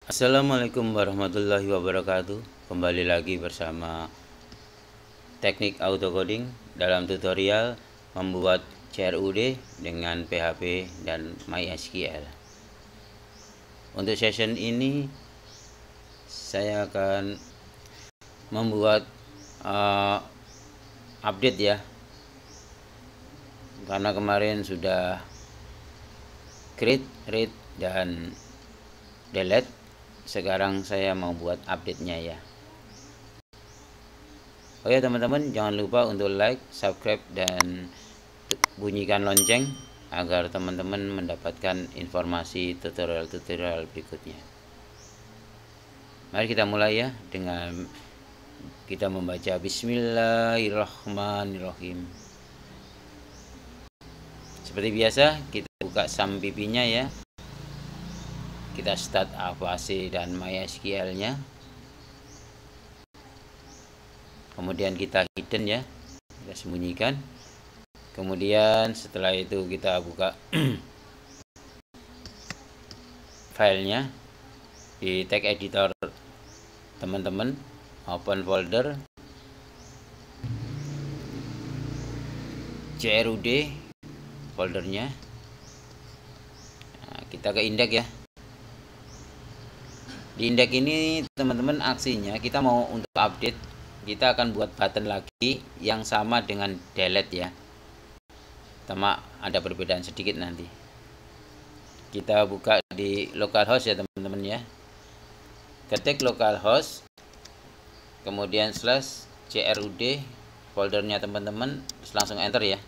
Assalamualaikum warahmatullahi wabarakatuh. Kembali lagi bersama teknik auto coding dalam tutorial membuat CRUD dengan PHP dan MySQL. Untuk session ini saya akan membuat update ya, karena kemarin sudah create, read, dan delete. Sekarang saya mau buat update-nya ya. Oke teman-teman, jangan lupa untuk like, subscribe, dan bunyikan lonceng agar teman-teman mendapatkan informasi tutorial-tutorial berikutnya. Mari kita mulai ya dengan kita membaca Bismillahirrahmanirrahim. Seperti biasa, kita buka SAMPP-nya ya. Kita start Avase dan MySQL-nya. Kemudian kita hidden ya, kita sembunyikan. Kemudian setelah itu kita buka filenya di tag editor teman-teman, open folder CRUD foldernya. Nah, kita ke index ya. Di index ini teman-teman aksinya kita mau untuk update, kita akan buat button lagi yang sama dengan delete ya, sama ada perbedaan sedikit nanti. Kita buka di localhost ya teman-teman ya, ketik localhost kemudian /CRUD foldernya teman-teman, langsung enter ya.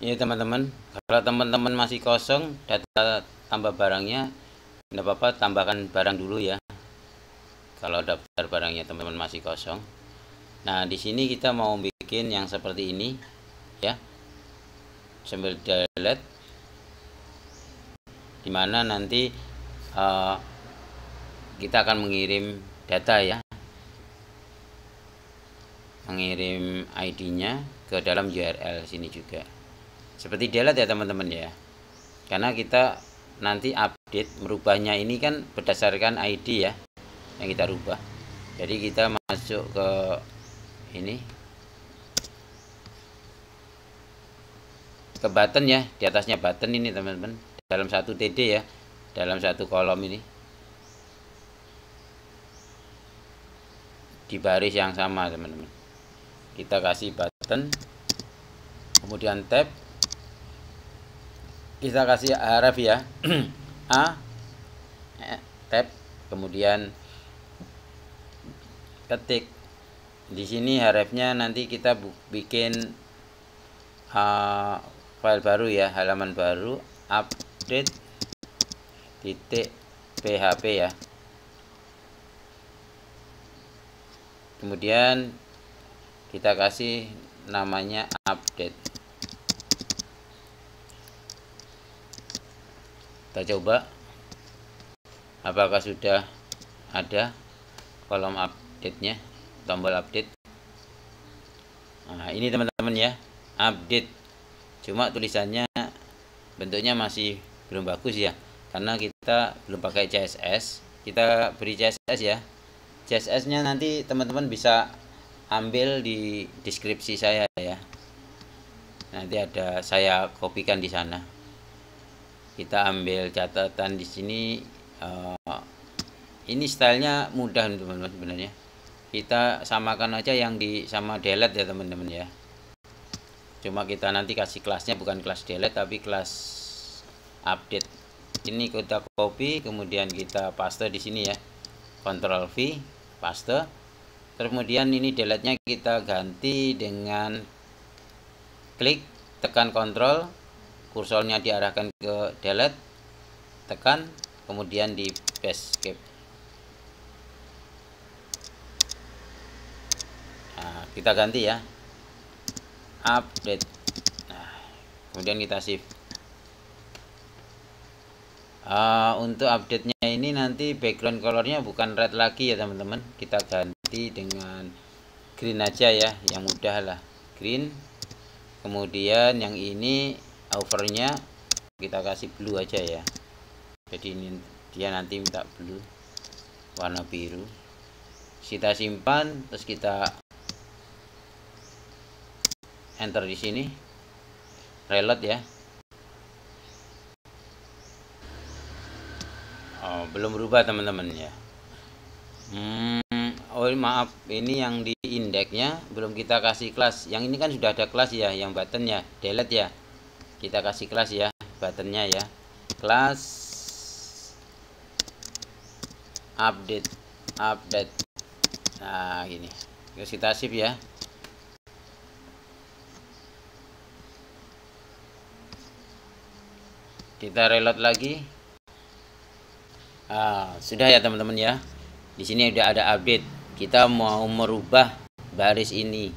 Ini teman-teman, kalau teman-teman masih kosong data tambah barangnya, tidak apa-apa, tambahkan barang dulu ya kalau daftar barangnya teman-teman masih kosong. Nah di sini kita mau bikin yang seperti ini ya, sambil delete, dimana nanti kita akan mengirim data ya, mengirim ID-nya ke dalam URL sini juga seperti delete ya teman-teman ya, karena kita nanti update merubahnya ini kan berdasarkan ID ya yang kita rubah. Jadi kita masuk ke ini, ke button ya, di atasnya button ini teman-teman, dalam satu TD ya, dalam satu kolom ini, di baris yang sama teman-teman. Kita kasih button, kemudian tab, kita kasih href ya A, tab, kemudian ketik di sini hrefnya, nanti kita bikin file baru ya, halaman baru, update.php ya. Kemudian kita kasih namanya update. Kita coba apakah sudah ada kolom update-nya, tombol update. Nah ini teman-teman ya, update, cuma tulisannya bentuknya masih belum bagus ya, karena kita belum pakai CSS. Kita beri CSS ya, CSS nya nanti teman-teman bisa ambil di deskripsi saya ya, nanti ada saya kopikan di sana. Kita ambil catatan di sini. Ini stylenya mudah teman-teman sebenarnya, kita samakan aja yang di sama delete ya teman-teman ya, cuma kita nanti kasih kelasnya bukan kelas delete tapi kelas update. Ini kita copy, kemudian kita paste di sini ya, Ctrl V, paste. Kemudian ini delete nya kita ganti dengan klik, tekan Ctrl, kursornya diarahkan ke delete, tekan, kemudian di paste escape. Nah, kita ganti ya, update. Nah, kemudian kita save. Untuk update-nya ini nanti background colornya bukan red lagi ya teman-teman, kita ganti dengan green aja ya, yang mudah lah, green. Kemudian yang ini overnya kita kasih blue aja ya, Jadi ini dia nanti minta blue, warna biru. Kita simpan, terus kita enter di sini, reload ya. Oh, belum berubah teman-teman ya. Oh maaf, ini yang di indeksnya belum kita kasih kelas. Yang ini kan sudah ada kelas ya, yang buttonnya delete ya. Kita kasih kelas ya, buttonnya ya, kelas update. Nah gini, terus kita save ya. Kita reload lagi. Sudah ya teman-teman ya. Di sini udah ada update. Kita mau merubah baris ini,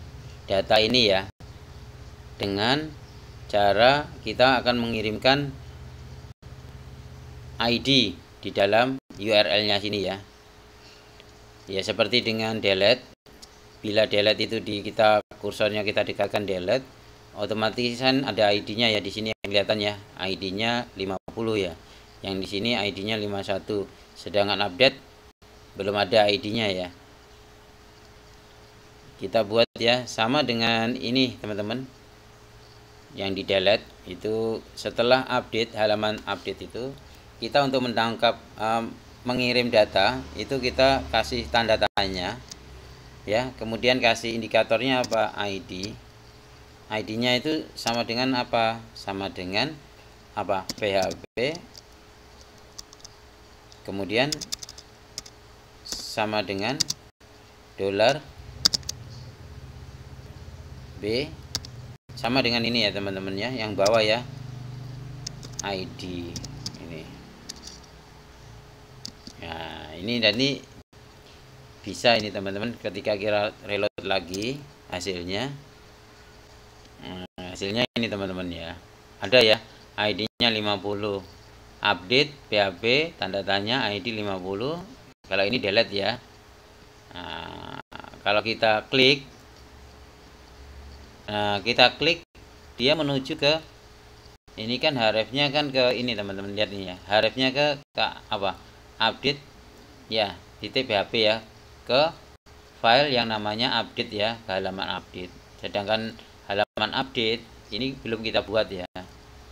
data ini ya, dengan cara kita akan mengirimkan ID di dalam URL-nya sini ya. Ya seperti dengan delete. Bila delete itu di kita kursornya kita dekatkan delete, otomatis kan ada ID-nya ya di sini yang kelihatan ya. ID-nya 50 ya. Yang di sini ID-nya 51. Sedangkan update belum ada ID-nya ya. Kita buat ya sama dengan ini teman-teman. Yang di delete itu setelah update, halaman update itu kita untuk menangkap mengirim data itu kita kasih tanda tanya ya, kemudian kasih indikatornya apa, ID. ID-nya itu sama dengan apa? Sama dengan apa? PHP. Kemudian sama dengan $B, sama dengan ini ya teman-teman ya, yang bawah ya, ID ini. Nah ini dan ini bisa ini teman-teman, ketika kita reload lagi hasilnya, hasilnya ini teman-teman ya, ada ya ID-nya 50, update PHP tanda tanya ID 50. Kalau ini delete ya. Kalau kita klik, dia menuju ke ini kan, hrefnya kan ke ini teman-teman, lihat ini ya, hrefnya ke apa, update ya, titik PHP ya, ke file yang namanya update ya, ke halaman update. Sedangkan halaman update ini belum kita buat ya,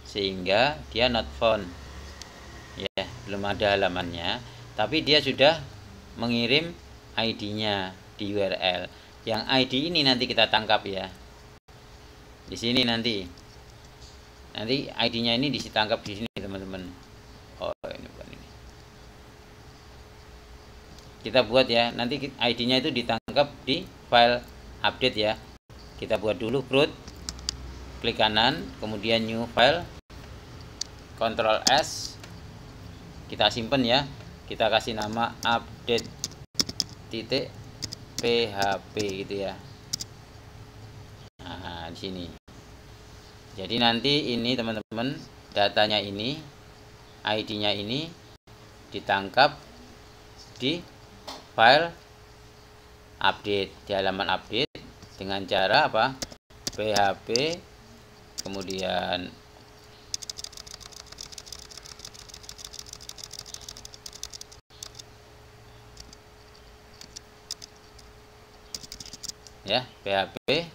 sehingga dia not found ya, belum ada halamannya, tapi dia sudah mengirim ID-nya di URL. Yang ID ini nanti kita tangkap ya. Di sini nanti ID-nya ini ditangkap di sini teman-teman. Oh, ini bukan ini. Kita buat ya, nanti ID-nya itu ditangkap di file update ya. Kita buat dulu root, klik kanan, kemudian new file, Ctrl S, kita simpen ya. Kita kasih nama update titik PHP gitu ya. Nah, di sini. Jadi nanti ini teman-teman, datanya ini, ID-nya ini ditangkap di file update, di halaman update dengan cara apa? PHP, kemudian ya, PHP,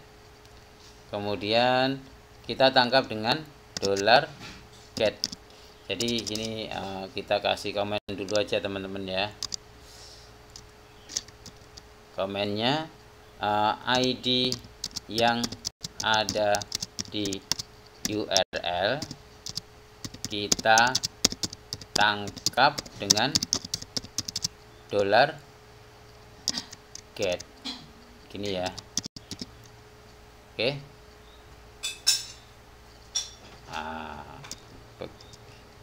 kemudian kita tangkap dengan $get. Jadi ini kita kasih komen dulu aja teman-teman ya. Komennya ID yang ada di URL kita tangkap dengan $get. Gini ya. Oke.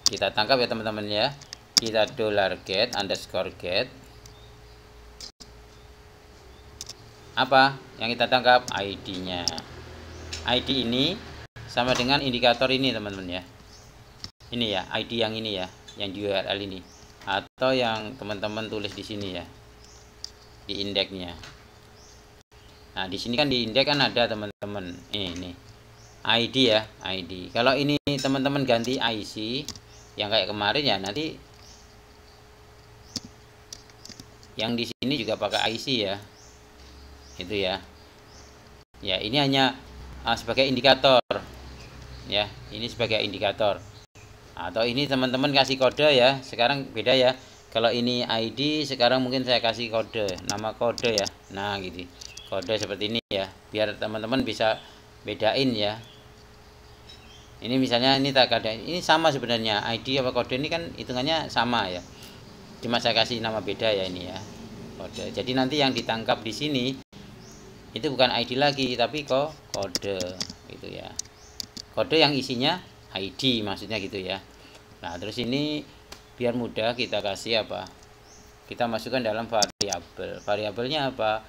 Kita tangkap ya teman-teman ya. Kita $get underscore get. Apa yang kita tangkap? ID-nya. ID ini sama dengan indikator ini teman-teman ya. Ini ya, ID yang ini ya, yang di URL ini, atau yang teman-teman tulis di sini ya, di indeksnya. Nah di sini kan di indeks kan ada teman-teman ini ID ya, ID. Kalau ini teman-teman ganti IC yang kayak kemarin ya, nanti Yang di sini juga pakai IC ya. Itu ya. Ya, ini hanya sebagai indikator. Ya, ini sebagai indikator. Atau ini teman-teman kasih kode ya. Sekarang beda ya. Kalau ini ID, sekarang mungkin saya kasih kode, nama kode ya. Nah, gitu. Kode seperti ini ya. Biar teman-teman bisa bedain ya. Ini misalnya ini tak ada, ini sama sebenarnya ID apa kode ini kan hitungannya sama ya. Cuma saya kasih nama beda ya ini ya. Kode. Jadi nanti yang ditangkap di sini itu bukan ID lagi tapi kok kode gitu ya. Kode yang isinya ID maksudnya gitu ya. Nah, terus ini biar mudah kita kasih apa? Kita masukkan dalam variabel. Variabelnya apa?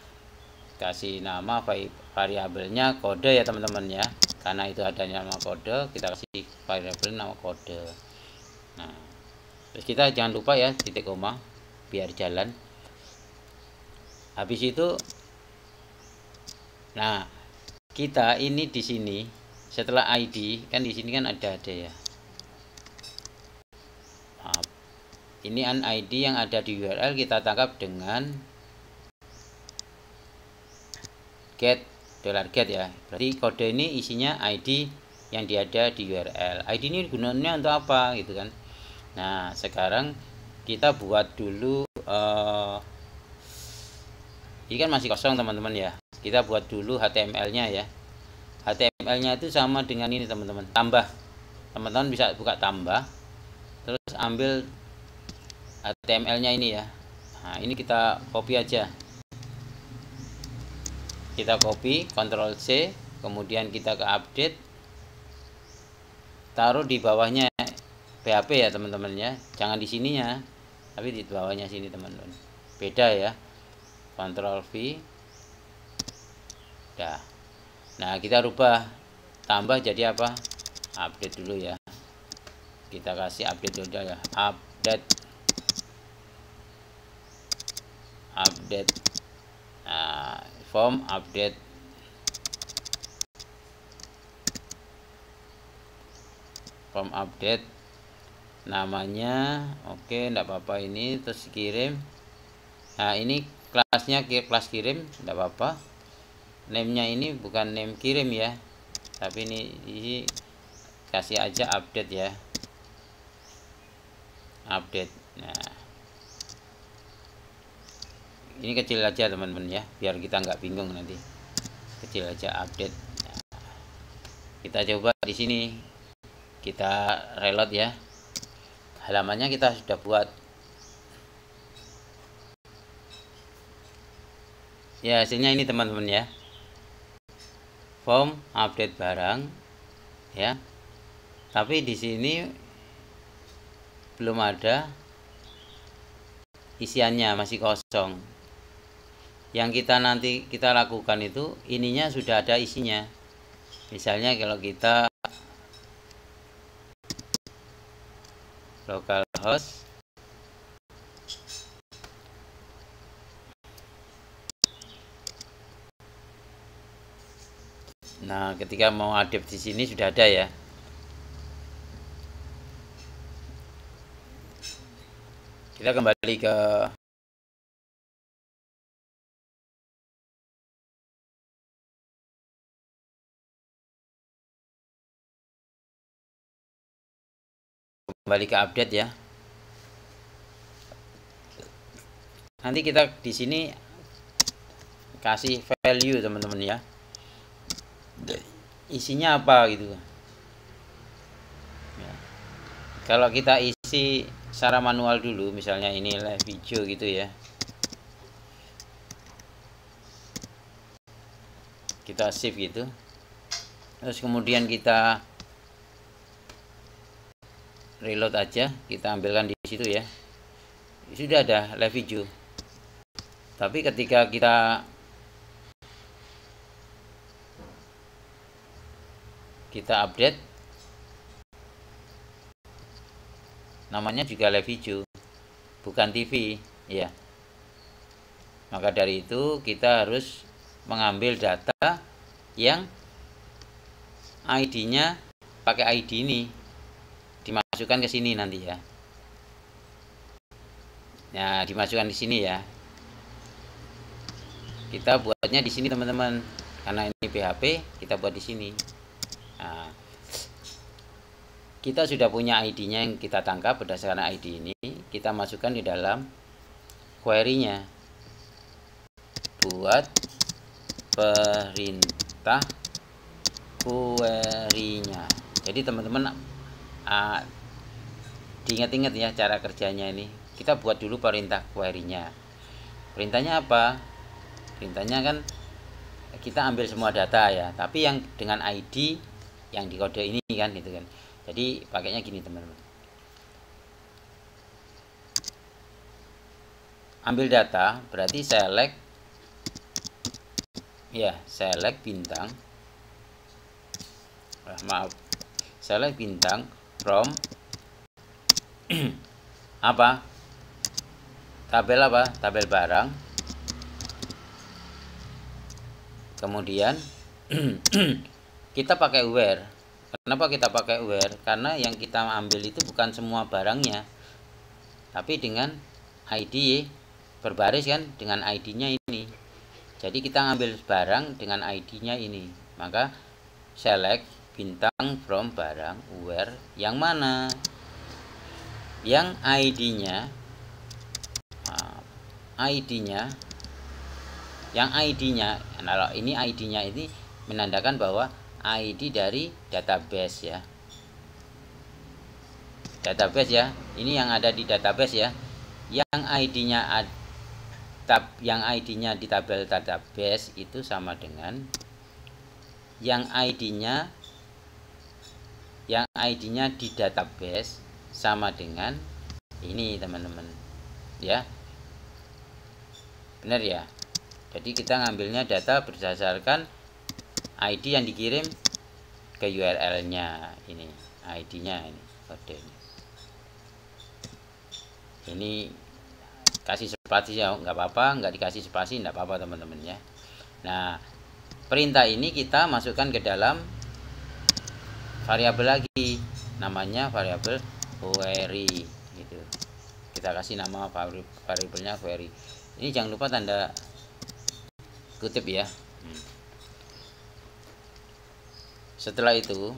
Kasih nama variabelnya kode ya teman-teman ya. Karena itu ada nama kode, kita kasih variabel nama kode. Nah, terus kita jangan lupa ya titik koma biar jalan. Habis itu, nah kita ini di sini setelah ID kan di sini kan ada ya. Nah, ini ID yang ada di URL kita tangkap dengan get $get ya. Berarti kode ini isinya ID yang ada di URL. ID ini gunanya untuk apa gitu kan. Nah, sekarang kita buat dulu ini kan masih kosong teman-teman ya. Kita buat dulu HTML-nya ya. HTML-nya itu sama dengan ini teman-teman. Tambah. Teman-teman bisa buka tambah. Terus ambil HTML-nya ini ya. Nah, ini kita copy aja. Kita copy, Ctrl C, kemudian kita ke update, taruh di bawahnya PHP ya teman-teman ya, jangan di sininya, tapi di bawahnya sini teman-teman, beda ya. Ctrl V, dah. Nah, kita rubah, tambah jadi apa? Update dulu ya. Kita kasih update dulu ya, update. Nah, form update. Form update namanya oke, enggak apa-apa ini, terus kirim. Nah, ini kelasnya kelas kirim, enggak apa-apa. Name-nya ini bukan name kirim ya, tapi ini kasih aja update ya, update. Nah, ini kecil aja teman-teman ya, biar kita nggak bingung nanti. Kecil aja update. Nah, kita coba di sini, kita reload ya. Halamannya kita sudah buat. Ya, hasilnya ini teman-teman ya. Form update barang ya. Tapi di sini belum ada isiannya, masih kosong. Yang kita lakukan itu ininya sudah ada isinya. Misalnya kalau kita localhost nah, ketika mau update di sini sudah ada ya. Kita kembali ke update ya. Nanti kita di sini kasih value teman-teman ya. Isinya apa gitu. Ya. Kalau kita isi secara manual dulu, misalnya ini live video gitu ya. Kita save gitu. Terus kemudian kita reload aja, kita ambilkan di situ ya. Sudah ada live video. Tapi ketika kita update, namanya juga live video, bukan TV ya. Maka dari itu kita harus mengambil data yang ID-nya pakai ID ini, dimasukkan ke sini nanti ya. Nah, dimasukkan di sini ya. kita buatnya di sini teman-teman, karena ini PHP kita buat di sini. Nah, kita sudah punya ID-nya yang kita tangkap. Berdasarkan ID ini kita masukkan di dalam query-nya. Buat perintah query-nya. Jadi teman-teman diingat-ingat ya cara kerjanya ini. Kita buat dulu perintah query-nya. Perintahnya apa? Perintahnya kan kita ambil semua data ya, tapi yang dengan ID yang di kode ini kan gitu kan. Jadi pakainya gini teman-teman. Ambil data berarti select ya, select bintang. Maaf. Select bintang from apa? Tabel apa? Tabel barang. Kemudian kita pakai where. Kenapa kita pakai where? Karena yang kita ambil itu bukan semua barangnya, tapi dengan ID berbaris kan, dengan ID-nya ini. Jadi kita ambil barang dengan ID-nya ini. Maka select bintang from barang where yang mana? Yang ID-nya yang ID-nya, kalau ini ID-nya ini menandakan bahwa ID dari database ya. Database ya. Ini yang ada di database ya. Yang ID-nya di tabel database itu sama dengan yang ID-nya di database sama dengan ini teman-teman. Ya. Benar ya? Jadi kita ngambilnya data berdasarkan ID yang dikirim ke URL-nya ini, ID-nya ini, kode ini. Ini kasih spasi ya, nggak apa-apa, nggak dikasih spasi nggak apa-apa teman-teman ya. Nah, perintah ini kita masukkan ke dalam variabel lagi, namanya variabel query gitu. Kita kasih nama variabelnya query. Ini jangan lupa tanda kutip ya. Setelah itu,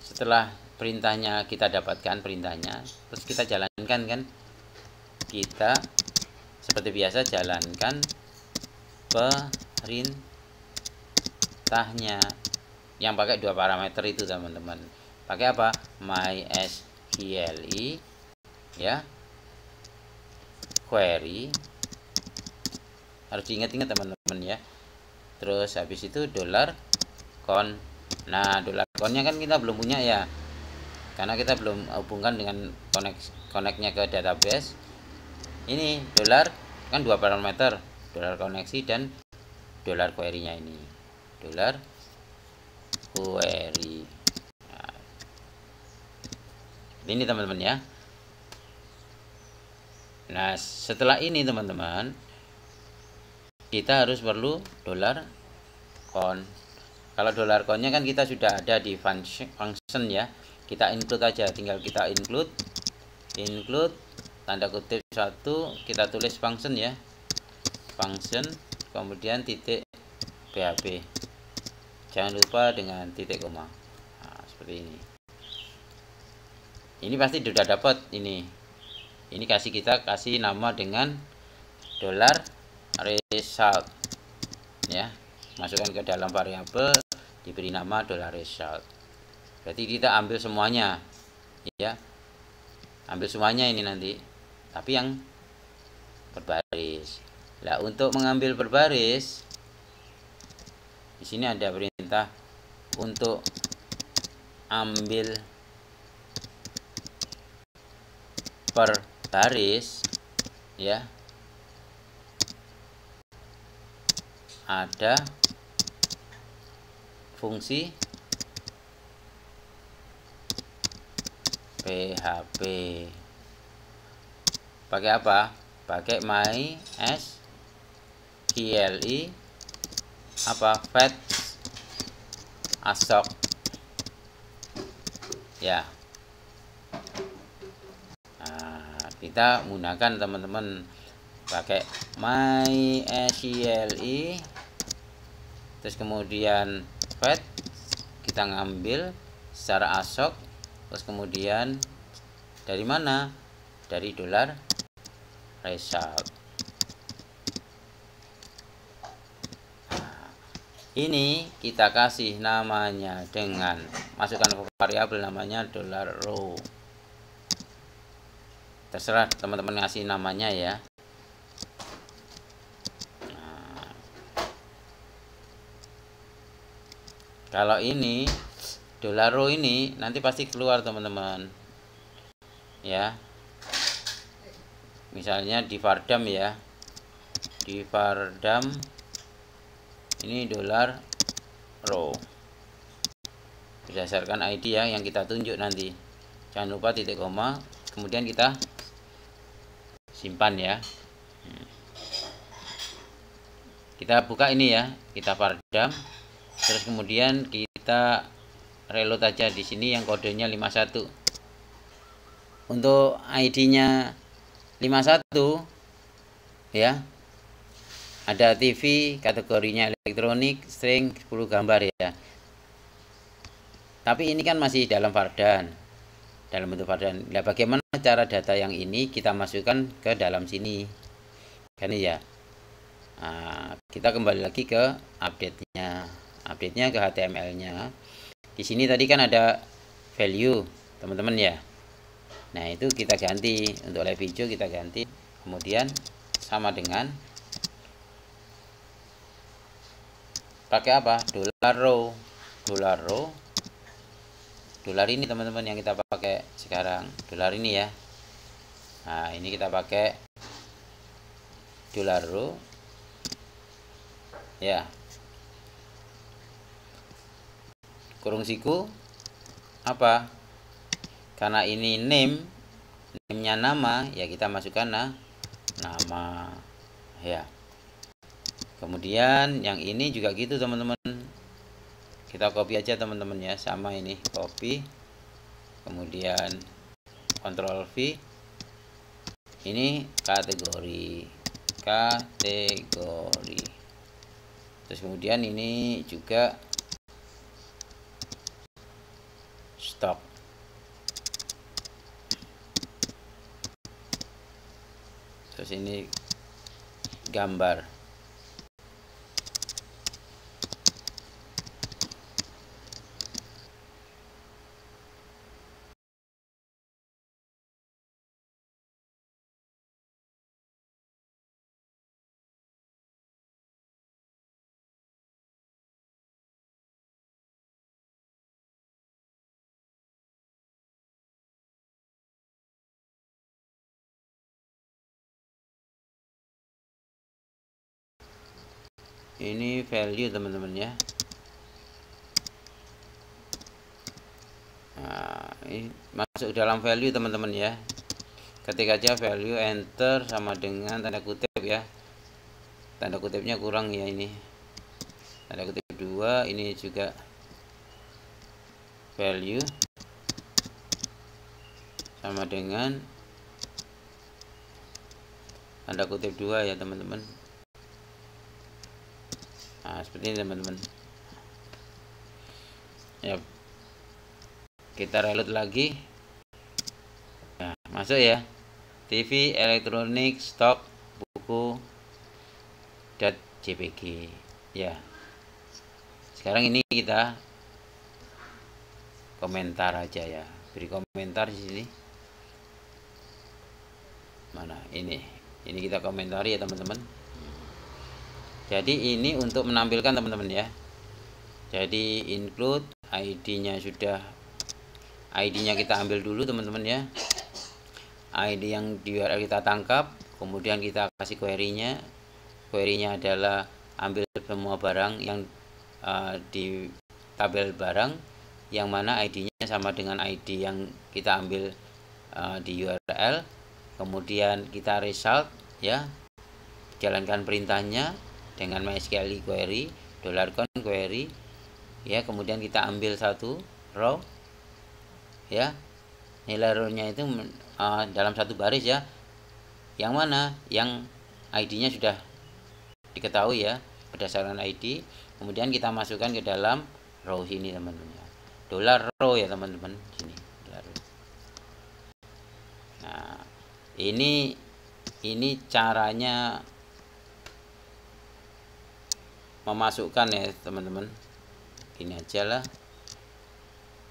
setelah perintahnya kita dapatkan perintahnya, terus kita jalankan kan, kita seperti biasa jalankan perintahnya yang pakai dua parameter itu teman-teman. Pakai apa? MySQLi ya, query, harus diingat-ingat teman-teman ya. Terus habis itu $count. Nah, $count-nya kan kita belum punya ya, karena kita belum hubungkan dengan connect-nya ke database. Ini dollar kan dua parameter, dollar koneksi dan dollar query-nya ini. Dollar query. Nah, ini teman-teman ya. Nah, setelah ini teman-teman, kita harus perlu $count. Kalau $count-nya kan kita sudah ada di function ya. Kita include aja, tinggal kita include tanda kutip 1, kita tulis function ya. Function kemudian titik PHP. Jangan lupa dengan titik koma. Nah, seperti ini. Ini pasti sudah dapat ini. Ini kita kasih nama dengan $result ya. Masukkan ke dalam variabel, diberi nama $result. Berarti kita ambil semuanya ya. Ambil semuanya ini nanti. Tapi yang berbaris. Nah, untuk mengambil berbaris di sini ada perintah untuk ambil per baris ya. Ada fungsi PHP. Pakai apa? Pakai MySQLi apa? Fetch assoc ya. Nah, kita menggunakan teman-teman pakai MySQLi, terus kemudian fetch kita ngambil secara ASOC, terus kemudian dari mana? Dari dolar result. Ini kita kasih namanya dengan masukkan variabel namanya $row. Terserah teman-teman ngasih namanya ya. Nah, kalau ini $row ini nanti pasti keluar teman-teman ya. Misalnya di Vardam ya, di Vardam ini $row berdasarkan ID ya yang kita tunjuk nanti. Jangan lupa titik koma, kemudian kita simpan ya. Kita buka ini ya, kita Vardam, terus kemudian kita reload aja di sini yang kodenya 51. Untuk ID-nya 51 ya, ada TV, kategorinya elektronik, string 10 gambar ya. Tapi ini kan masih dalam Vardan, dalam bentuk Vardan. Nah, bagaimana cara data yang ini kita masukkan ke dalam sini kan ya. Nah, kita kembali lagi ke update-nya ke HTML-nya. Di sini tadi kan ada value teman-teman ya. Nah, itu kita ganti, untuk live video kita ganti, kemudian sama dengan pakai apa? $row. Dolar ini teman-teman yang kita pakai sekarang, dolar ini ya. Nah, ini kita pakai $row ya. Kurung siku apa? Karena ini name-nya nama ya, kita masukkan nama ya. Kemudian yang ini juga gitu teman-teman, kita copy aja teman-teman ya, sama ini copy, kemudian Ctrl V, ini kategori, terus kemudian ini juga stock, terus ini gambar. Ini value teman-teman ya. Nah, ini masuk dalam value teman-teman ya. Ketik aja value, enter, sama dengan tanda kutip ya. Tanda kutipnya kurang ya, ini tanda kutip 2, ini juga value sama dengan tanda kutip 2 ya teman-teman. Nah, seperti ini teman-teman ya. Kita reload lagi. Nah, masuk ya, TV, elektronik, stok, buku, .jpg ya. Sekarang ini kita komentar aja ya, beri komentar di sini. Mana ini kita komentari ya teman-teman. Jadi ini untuk menampilkan teman-teman ya. Jadi include ID-nya sudah, ID-nya kita ambil dulu teman-teman ya. ID yang di URL kita tangkap, kemudian kita kasih query-nya. Query-nya adalah ambil semua barang yang di tabel barang yang mana ID-nya sama dengan ID yang kita ambil di URL. Kemudian kita result ya, jalankan perintahnya dengan MySQL query $con query ya. Kemudian kita ambil satu row ya, nilai row-nya itu dalam satu baris ya. Yang mana? Yang ID-nya sudah diketahui ya, berdasarkan ID. Kemudian kita masukkan ke dalam row sini teman-teman ya. Dollar row ya teman-teman, sini. Nah, ini caranya memasukkan ya teman-teman. Ini aja lah,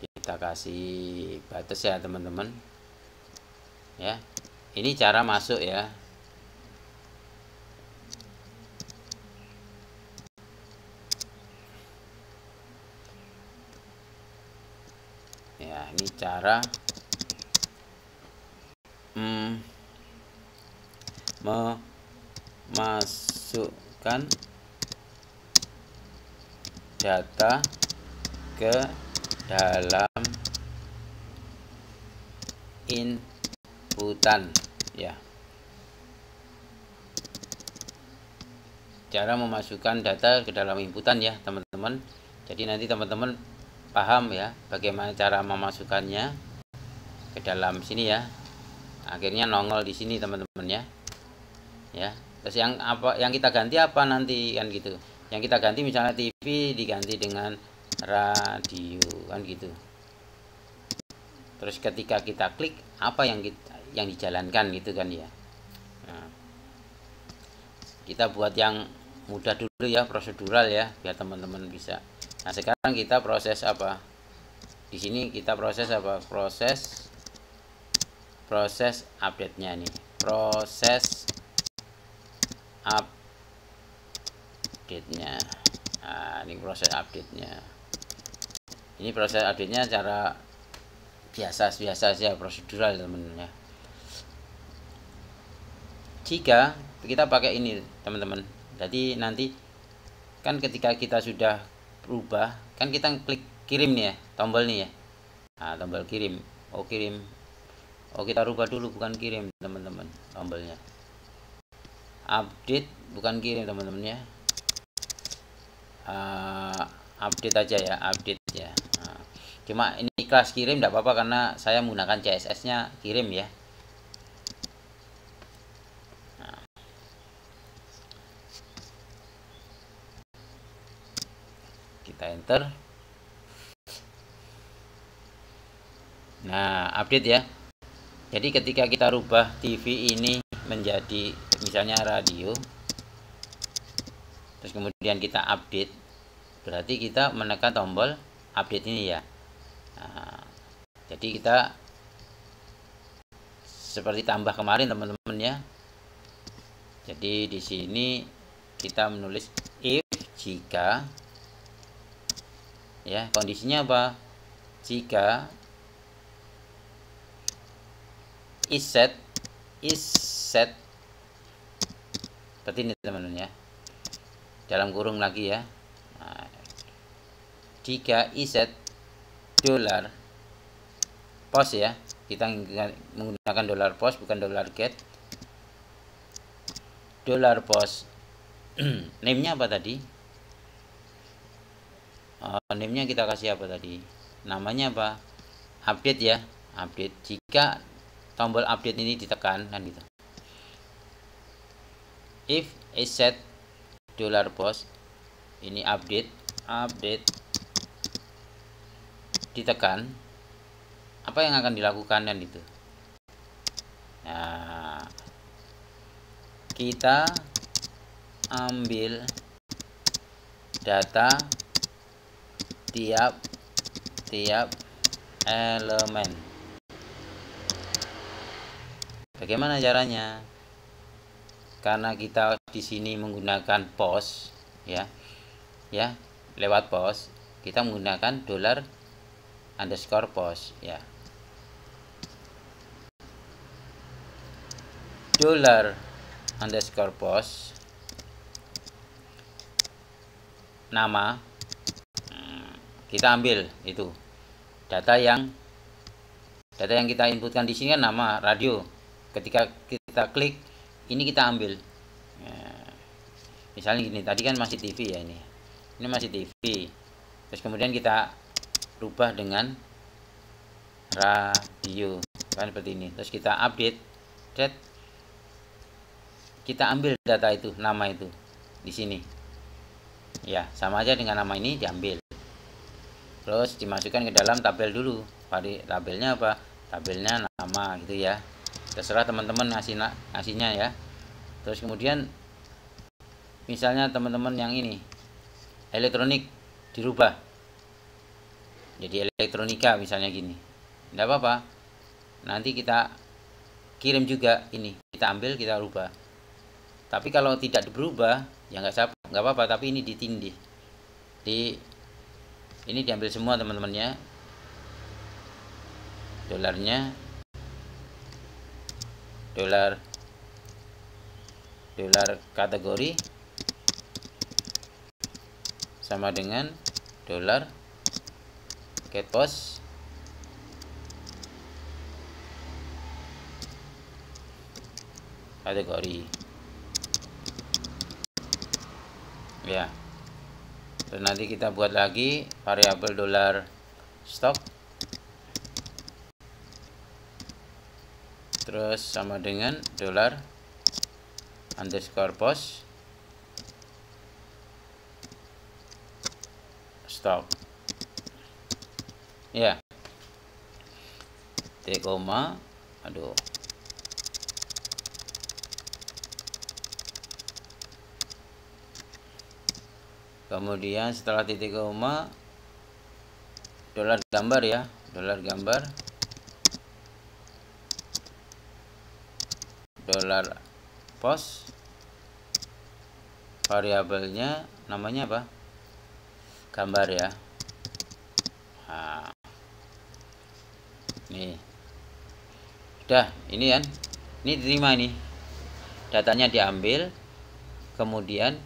kita kasih batas ya teman-teman ya. Ini cara masuk ya. Ya, ini cara memasukkan data ke dalam inputan ya. Cara memasukkan data ke dalam inputan ya teman-teman. Jadi nanti teman-teman paham ya bagaimana cara memasukkannya ke dalam sini ya. Akhirnya nongol di sini teman-teman ya. Ya. Terus yang kita ganti apa nanti kan gitu. Yang kita ganti misalnya TV diganti dengan radio kan gitu. Terus ketika kita klik apa yang dijalankan gitu kan ya. Nah, kita buat yang mudah dulu ya, prosedural ya, biar teman-teman bisa. Nah, sekarang kita proses apa? Di sini kita proses apa? Proses update-nya nih. Proses update-nya. Nah, ini proses update-nya. Ini proses update-nya cara biasa saja, prosedural teman-teman ya. Jika kita pakai ini teman-teman, jadi nanti kan ketika kita sudah berubah kan kita klik kirim nih ya, tombol nih ya. Nah, tombol kirim. Kirim. Kita rubah dulu, bukan kirim teman-teman, tombolnya update bukan kirim teman-teman ya. Update aja ya, update ya. Nah, cuma ini kelas kirim tidak apa-apa karena saya menggunakan CSS nya kirim ya. Nah, kita enter. Nah, update ya. Jadi ketika kita rubah TV ini menjadi misalnya radio, terus kemudian kita update, berarti kita menekan tombol update ini ya. Nah, jadi kita seperti tambah kemarin teman-teman ya. Jadi di sini kita menulis if jika ya, kondisinya apa? Jika is set seperti ini teman-teman ya, dalam kurung lagi ya. Nah, jika is set dollar post ya, kita menggunakan dollar post bukan dollar get. Dollar post name-nya apa tadi? Name-nya kita kasih apa tadi? Namanya apa? Update ya, update. Jika tombol update ini ditekan kan gitu. If is set dollar post ini update ditekan, apa yang akan dilakukan kan gitu. Nah, kita ambil data tiap elemen. Bagaimana caranya? Karena kita di sini menggunakan post ya, lewat post kita menggunakan $_post ya. $_post nama, kita ambil itu data yang kita inputkan di sini kan nama radio. Ketika kita klik ini kita ambil ya, misalnya gini, tadi kan masih TV ya, ini masih TV, terus kemudian kita rubah dengan radio kan seperti ini, terus kita update kita ambil data itu, nama itu di sini. Ya, sama aja dengan nama ini diambil. Terus dimasukkan ke dalam tabel dulu. Tabelnya apa? Tabelnya nama gitu ya. Terserah teman-teman ngasihnya ya. Terus kemudian misalnya teman-teman yang ini elektronik dirubah jadi elektronika misalnya gini, tidak apa-apa, nanti kita kirim juga ini, kita ambil, kita rubah. Tapi kalau tidak berubah ya nggak apa-apa, tapi ini ditindih, ini diambil semua teman-temannya, dolarnya, dolar kategori sama dengan dolar get post kategori ya. Terus nanti kita buat lagi variabel dolar stok, terus sama dengan dolar underscore post stok ya. T koma, aduh, kemudian setelah titik koma dolar gambar ya, dolar gambar, dolar post, variabelnya namanya apa, gambar ya. Nah, nih udah, ini kan, ini diterima, ini datanya diambil, kemudian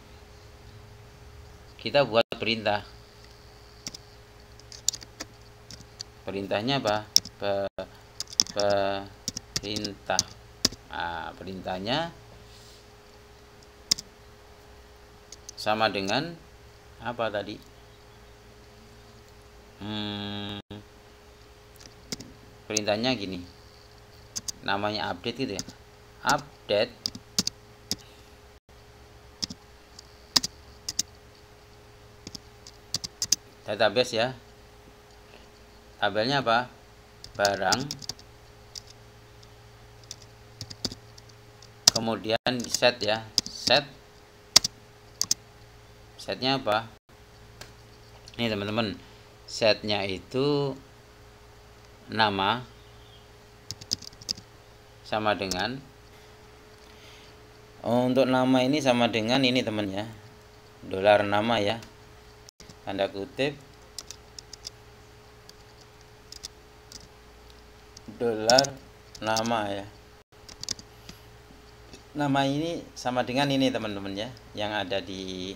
kita buat perintah. Perintahnya apa? Perintah. Nah, perintahnya sama dengan apa tadi? Perintahnya gini, namanya update gitu ya, update database ya. Tabelnya apa? Barang, kemudian set ya, setnya apa? Ini teman-teman, setnya itu nama sama dengan, untuk nama ini sama dengan ini teman ya, dolar nama ya, tanda kutip dolar nama ya. Nama ini sama dengan ini teman-teman ya, yang ada di,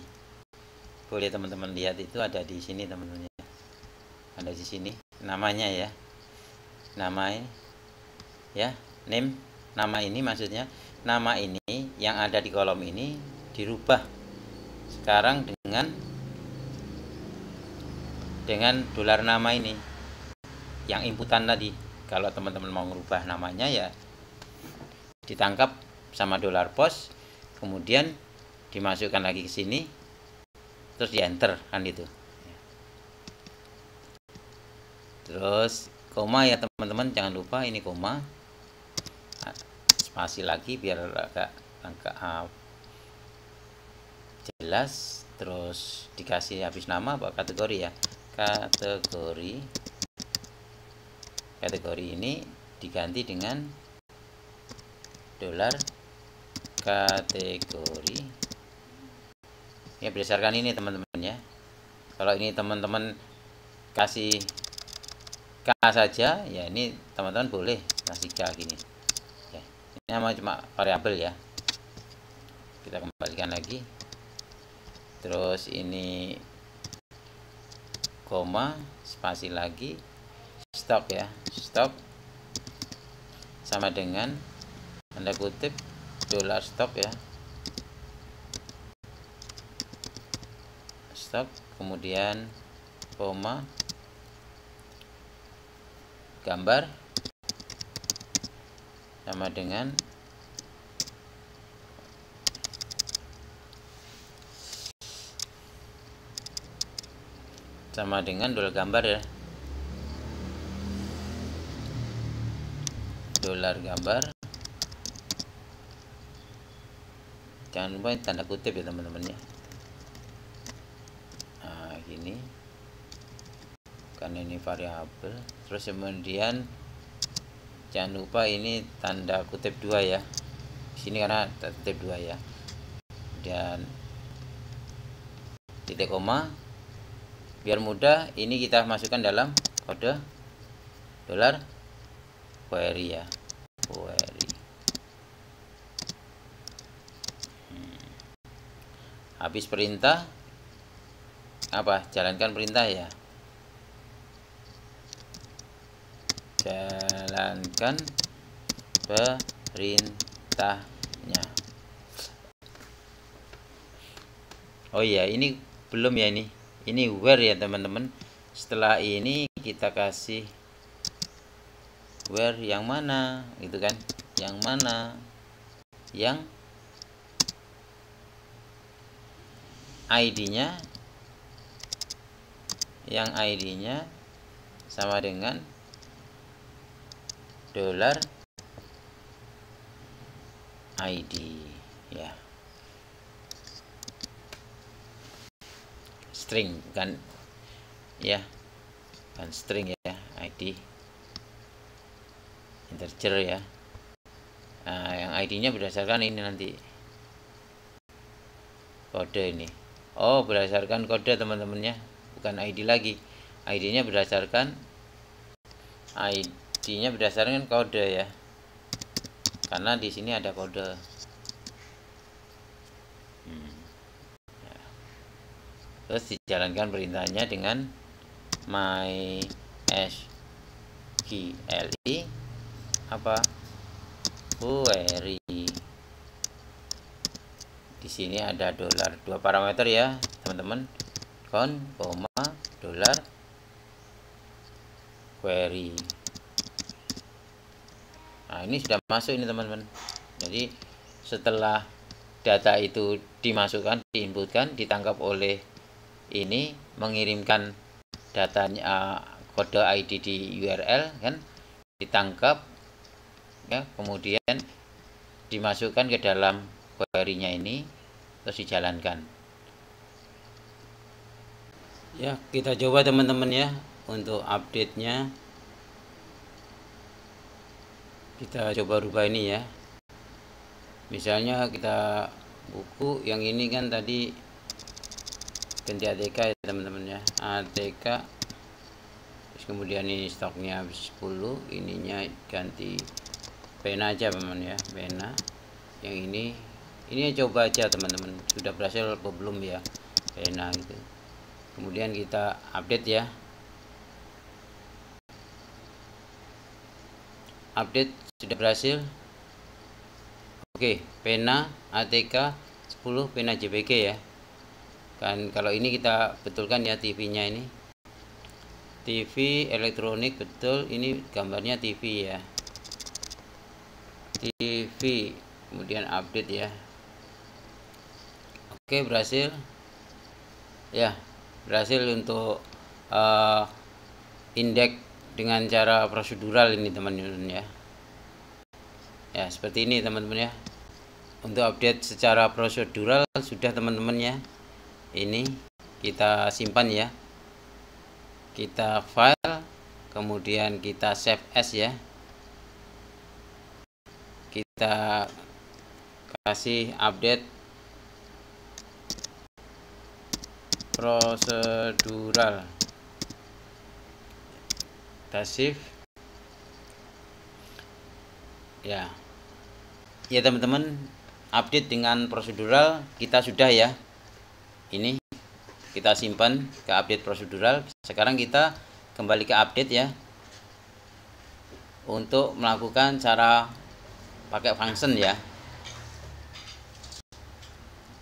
boleh teman-teman lihat itu ada di sini teman-teman ya, ada di sini namanya ya, nama ini ya, name, nama ini maksudnya, nama ini yang ada di kolom ini dirubah sekarang dengan dolar nama ini yang inputan tadi. Kalau teman-teman mau merubah namanya ya ditangkap sama dolar post, kemudian dimasukkan lagi ke sini, terus di enter kan itu. Terus koma ya teman-teman, jangan lupa ini koma, spasi lagi biar agak jelas. Terus dikasih habis nama apa, kategori ya, kategori ini diganti dengan dolar kategori ya, berdasarkan ini teman-teman ya. Kalau ini teman-teman kasih K saja ya, ini teman-teman boleh kasih K gini ya, ini nama cuma variabel ya. Kita kembalikan lagi, terus ini koma, spasi lagi, stop ya, stop sama dengan tanda kutip dolar stop ya, stop, kemudian koma, gambar sama dengan sama dengan dolar gambar ya, dolar gambar. Jangan lupa tanda kutip ya teman-teman ya. Nah gini, karena ini variabel. Terus kemudian jangan lupa ini tanda kutip 2 ya, di sini karena tanda kutip 2 ya, dan titik koma. Biar mudah, ini kita masukkan dalam kode dolar query ya, query. Habis perintah apa, jalankan perintah ya, jalankan perintahnya. Oh iya, ini belum ya, ini where ya teman-teman. Setelah ini kita kasih where yang mana gitu kan, yang mana, yang ID-nya, yang ID-nya sama dengan dolar ID ya, string kan ya, kan string ya, ID integer ya. Nah, yang ID-nya berdasarkan ini nanti kode ini. Oh, berdasarkan kode teman-temannya, bukan ID lagi. ID-nya berdasarkan kode ya, karena di sini ada kode. Terus dijalankan perintahnya dengan mysqli apa, query. Di sini ada dolar, 2 parameter ya teman-teman, count, dolar query. Nah ini sudah masuk ini teman-teman. Jadi setelah data itu dimasukkan, diinputkan, ditangkap oleh ini, mengirimkan datanya, kode ID di URL kan, ditangkap ya, kemudian dimasukkan ke dalam query-nya ini, terus dijalankan ya. Kita coba teman-teman ya, untuk update-nya kita coba rubah ini ya. Misalnya kita buku yang ini kan tadi ganti ATK ya teman-teman ya, ATK. Terus kemudian ini stoknya habis 10, ininya ganti pena aja teman ya, pena. Yang ini coba aja teman-teman, sudah berhasil atau belum ya pena gitu. Kemudian kita update ya, update sudah berhasil. Oke, pena ATK 10, pena JPG ya kan. Kalau ini kita betulkan ya, TV-nya ini TV elektronik, betul, ini gambarnya TV ya, TV. Kemudian update ya. Oke, berhasil ya, berhasil untuk indeks dengan cara prosedural ini teman-teman ya. Ya seperti ini teman-teman ya, untuk update secara prosedural sudah teman-teman ya. Ini kita simpan ya, kita file, kemudian kita save as ya, kita kasih update prosedural, kita save ya. Ya teman-teman, update dengan prosedural kita sudah ya. Ini kita simpan ke update prosedural. Sekarang kita kembali ke update ya, untuk melakukan cara pakai function ya.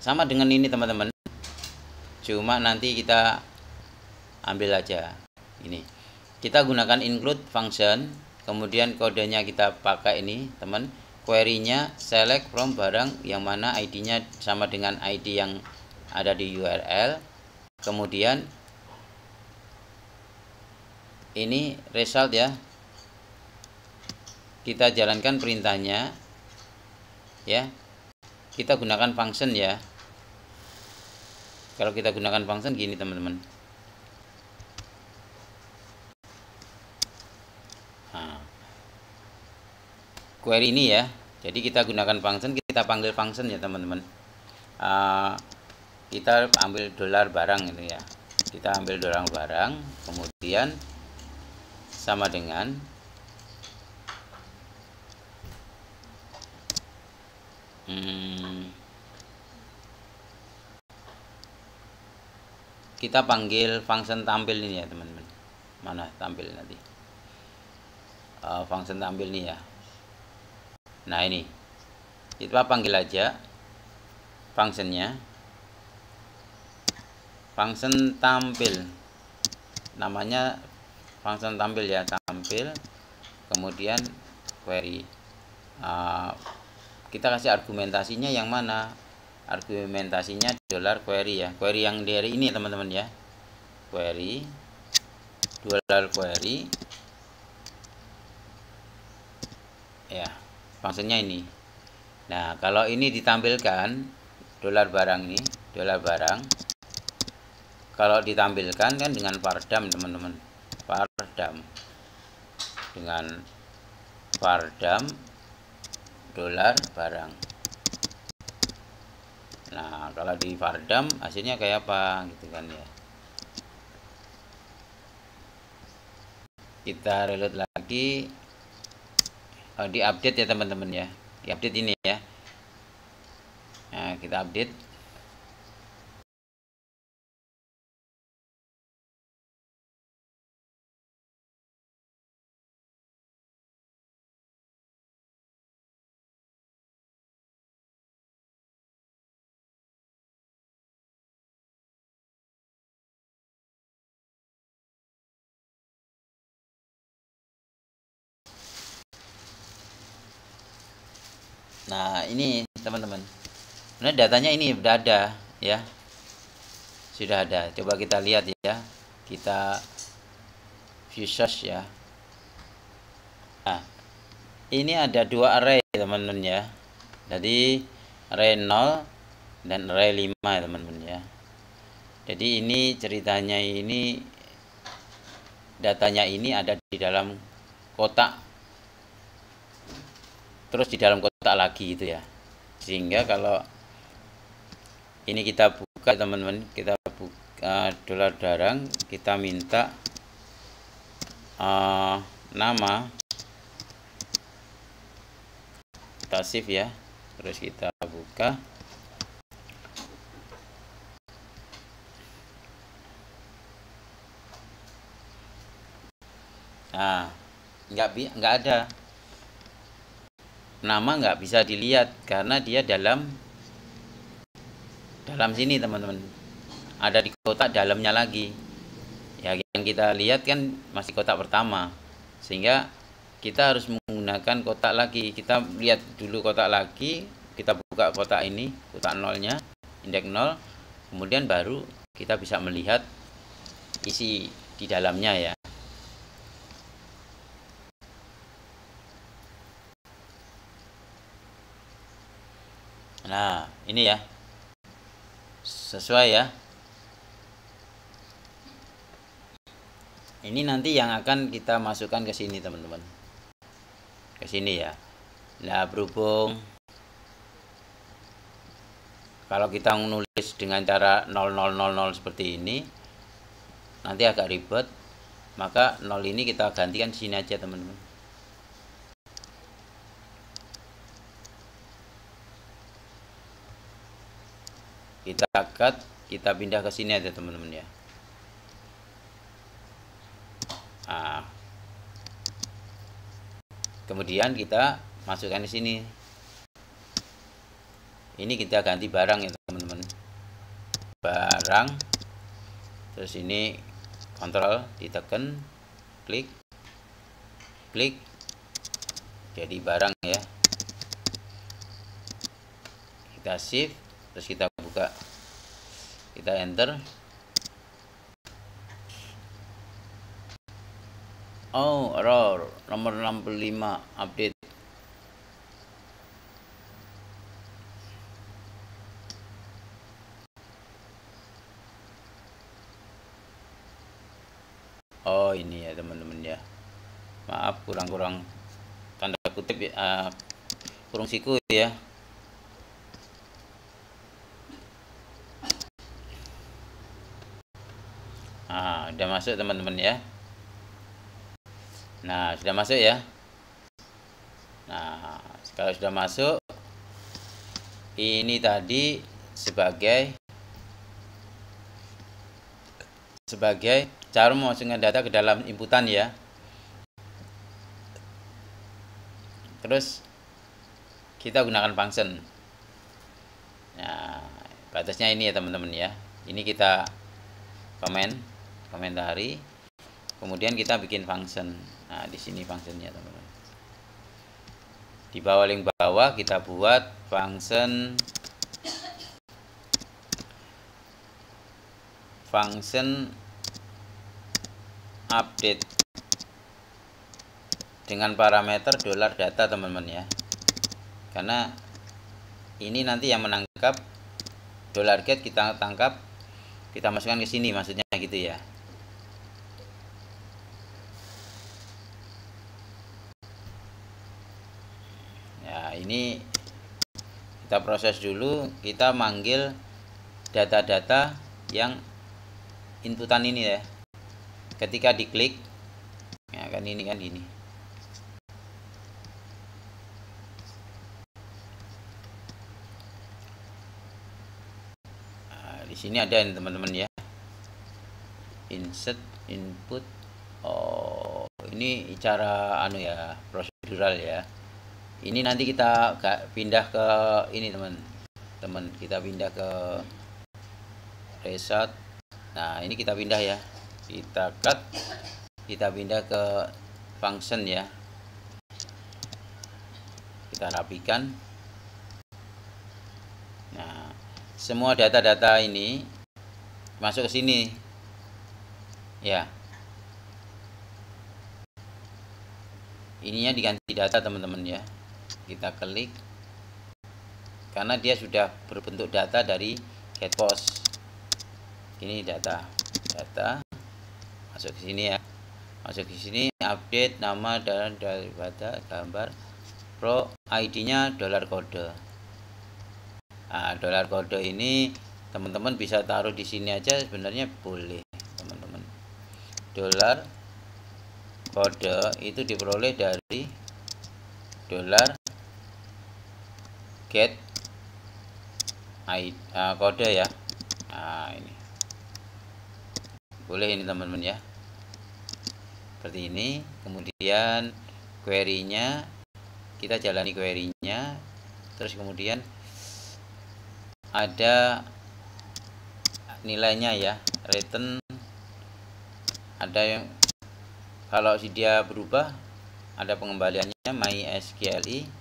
Sama dengan ini teman-teman, cuma nanti kita ambil aja ini. Kita gunakan include function, kemudian kodenya kita pakai ini teman, query-nya select from barang yang mana ID-nya sama dengan ID yang ada di URL. Kemudian ini result ya, kita jalankan perintahnya ya, kita gunakan function ya. Kalau kita gunakan function gini teman-teman. Nah, query ini ya, jadi kita gunakan function, kita panggil function ya teman-teman. Kita ambil dolar barang itu ya, kita ambil dolar barang, kemudian sama dengan kita panggil function tampil ini ya teman-teman. Mana tampil nanti, function tampil ini ya. Nah ini kita panggil aja functionnya, function tampil, namanya function tampil ya, tampil, kemudian query. Kita kasih argumentasinya yang mana? Argumentasinya dolar query ya, query yang dari ini teman-teman ya, query dolar query ya, fungsinya ini. Nah kalau ini ditampilkan dolar barang ini, dolar barang, kalau ditampilkan kan dengan vardam teman-teman, vardam, dengan vardam dolar barang. Nah kalau di vardam hasilnya kayak apa gitu kan ya. Kita reload lagi, di update ya teman-teman ya, di update ini ya. Nah kita update. Nah ini teman-teman, nah datanya ini sudah ada ya, sudah ada. Coba kita lihat ya, kita view search ya. Nah ini ada dua array teman-teman ya, jadi array 0 dan array 5 ya teman-teman ya. Jadi ini ceritanya, ini datanya ini ada di dalam kotak, terus di dalam kotak lagi gitu ya. Sehingga kalau ini kita buka teman-teman, kita buka dolar barang, kita minta nama, kita save ya, terus kita buka. Nah nggak ada nama, nggak bisa dilihat karena dia dalam sini teman-teman, ada di kotak dalamnya lagi ya. Yang kita lihat kan masih kotak pertama, sehingga kita harus menggunakan kotak lagi. Kita lihat dulu kotak lagi, kita buka kotak ini, kotak nolnya, indeks 0, kemudian baru kita bisa melihat isi di dalamnya ya. Nah ini ya, sesuai ya. Ini nanti yang akan kita masukkan ke sini teman-teman, ke sini ya. Nah berhubung kalau kita menulis dengan cara 0000 seperti ini nanti agak ribet, maka 0 ini kita gantikan di sini aja teman-teman. Kita cut, kita pindah ke sini aja teman-teman ya. Nah, kemudian kita masukkan di sini. Ini kita ganti barang ya teman-teman, barang, terus ini kontrol ditekan, klik, jadi barang ya. Kita shift, terus kita buka, kita enter. Oh, error nomor 65 update. Oh, ini ya teman-teman ya. Maaf kurang-kurang tanda kutip ya, kurung siku ya. Nah, udah masuk teman-teman ya. Nah, sudah masuk ya. Nah, kalau sudah masuk, ini tadi sebagai cara memasukkan data ke dalam inputan ya. Terus kita gunakan function. Nah, batasnya ini ya teman-teman ya. Ini kita komentari, kemudian kita bikin function. Nah, di sini functionnya teman-teman. Di bawah link bawah kita buat function update dengan parameter $data teman-teman ya. Karena ini nanti yang menangkap $get kita tangkap, kita masukkan ke sini maksudnya gitu ya. Ya, ini kita proses dulu, kita manggil data-data yang inputan ini ya. Ketika diklik, ya kan ini kan gini. Nah, di sini ada ini teman-teman ya. Insert input. Oh, ini cara anu ya, prosedural ya. Ini nanti kita pindah ke ini teman-teman, kita pindah ke reset. Nah, ini kita pindah ya, kita cut, kita pindah ke function ya, kita rapikan. Nah, semua data-data ini masuk ke sini ya. Ininya diganti data teman-teman ya. Kita klik karena dia sudah berbentuk data dari getPost. Ini data masuk ke sini ya, masuk ke sini, update nama dan daripada gambar pro, ID-nya $kode. Nah, $kode ini teman-teman bisa taruh di sini aja sebenarnya boleh teman-teman. $kode itu diperoleh dari $get kode ya. Nah, ini boleh ini teman-teman ya, seperti ini. Kemudian query-nya kita jalani query-nya, terus kemudian ada nilainya ya, return. Ada yang kalau dia berubah ada pengembaliannya, MySQLi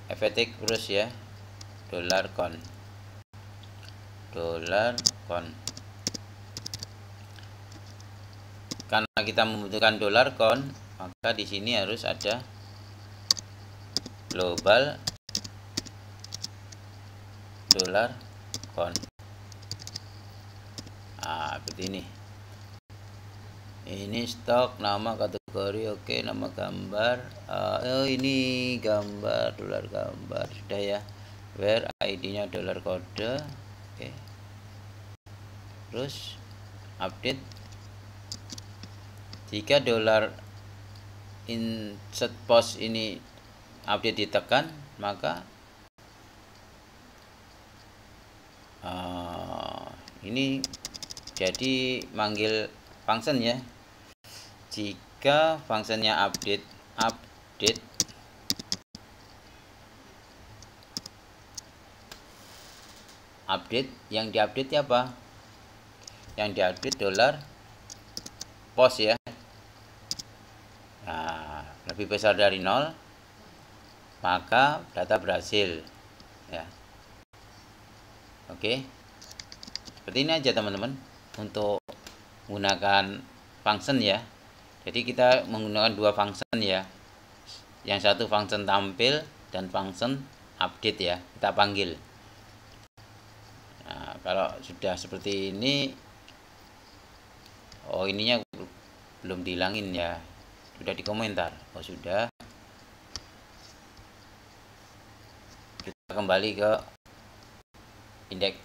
fetch terus ya, $count. Karena kita membutuhkan $count, maka di sini harus ada global $count. Nah, seperti ini. Ini stok, nama, kategori, oke, nama, gambar. Oh, ini gambar, gambar sudah ya. Where ID-nya $kode. Oke. Terus update. Jika insert post ini update ditekan, maka ini jadi manggil function ya. Jika fungsinya update yang diupdate apa? Yang diupdate $post ya. Nah, lebih besar dari 0 maka data berhasil ya. Oke, seperti ini aja teman-teman untuk menggunakan function ya. Jadi kita menggunakan dua function ya. Yang satu function tampil dan function update ya. Kita panggil. Nah, kalau sudah seperti ini, oh ininya belum dihilangin ya. Sudah dikomentar. Oh sudah. Kita kembali ke indeks.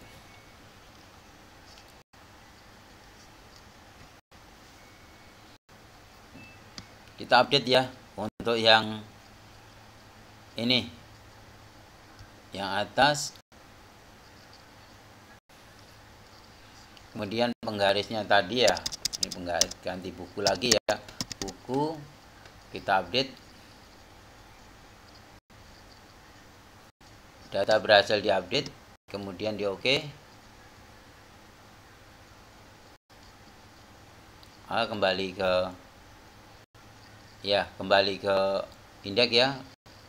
Kita update ya untuk yang ini, yang atas, kemudian penggarisnya tadi ya, ini penggaris, ganti buku lagi ya, buku, kita update, data berhasil diupdate, kemudian di OK. Kembali ke ya, kembali ke indeks ya,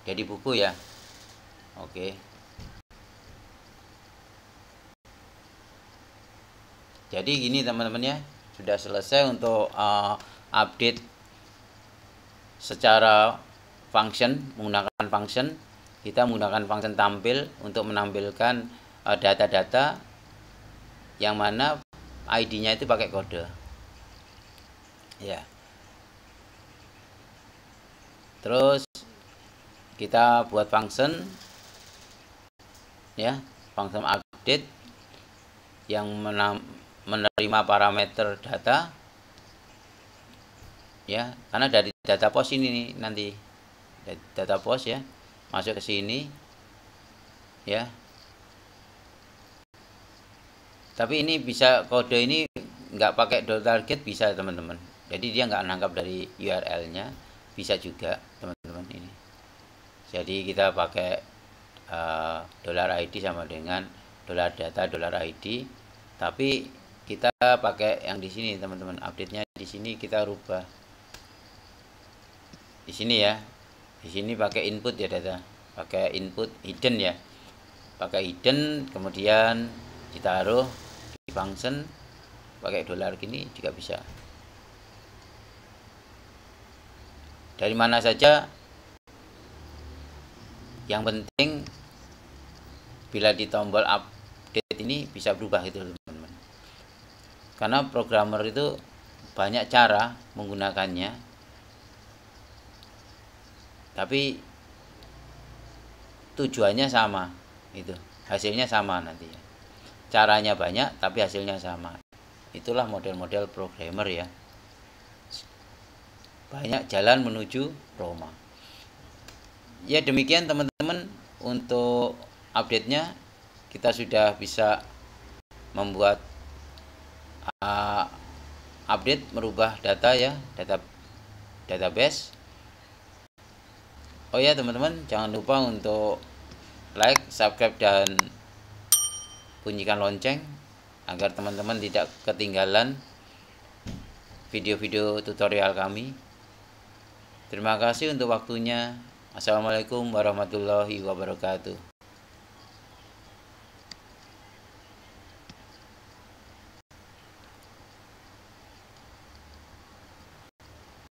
jadi buku ya. Oke. Jadi gini teman-teman ya, sudah selesai untuk update secara function, menggunakan function. Kita menggunakan function tampil untuk menampilkan data-data yang mana ID-nya itu pakai kode. Ya. Terus kita buat function ya, function update yang menerima parameter data ya, karena dari data post ini nih, nanti data post ya, masuk ke sini ya. Tapi ini bisa, kode ini nggak pakai .target bisa teman-teman, jadi dia nggak nangkap dari URL-nya, bisa juga teman-teman ini. Jadi kita pakai $id sama dengan $data $id, tapi kita pakai yang di sini teman-teman, update-nya di sini kita rubah di sini ya. Di sini pakai input ya, data pakai input hidden ya, pakai hidden, kemudian ditaruh di function pakai $ gini juga bisa. Dari mana saja, yang penting bila di tombol update ini bisa berubah itu teman-teman. Karena programmer itu banyak cara menggunakannya, tapi tujuannya sama, itu hasilnya sama nanti ya. Caranya banyak tapi hasilnya sama. Itulah model-model programmer ya. Banyak jalan menuju Roma. Ya demikian teman-teman, untuk update-nya kita sudah bisa membuat update, merubah data ya, database. Oh ya teman-teman, jangan lupa untuk like, subscribe, dan bunyikan lonceng agar teman-teman tidak ketinggalan video-video tutorial kami. Terima kasih untuk waktunya. Assalamualaikum warahmatullahi wabarakatuh.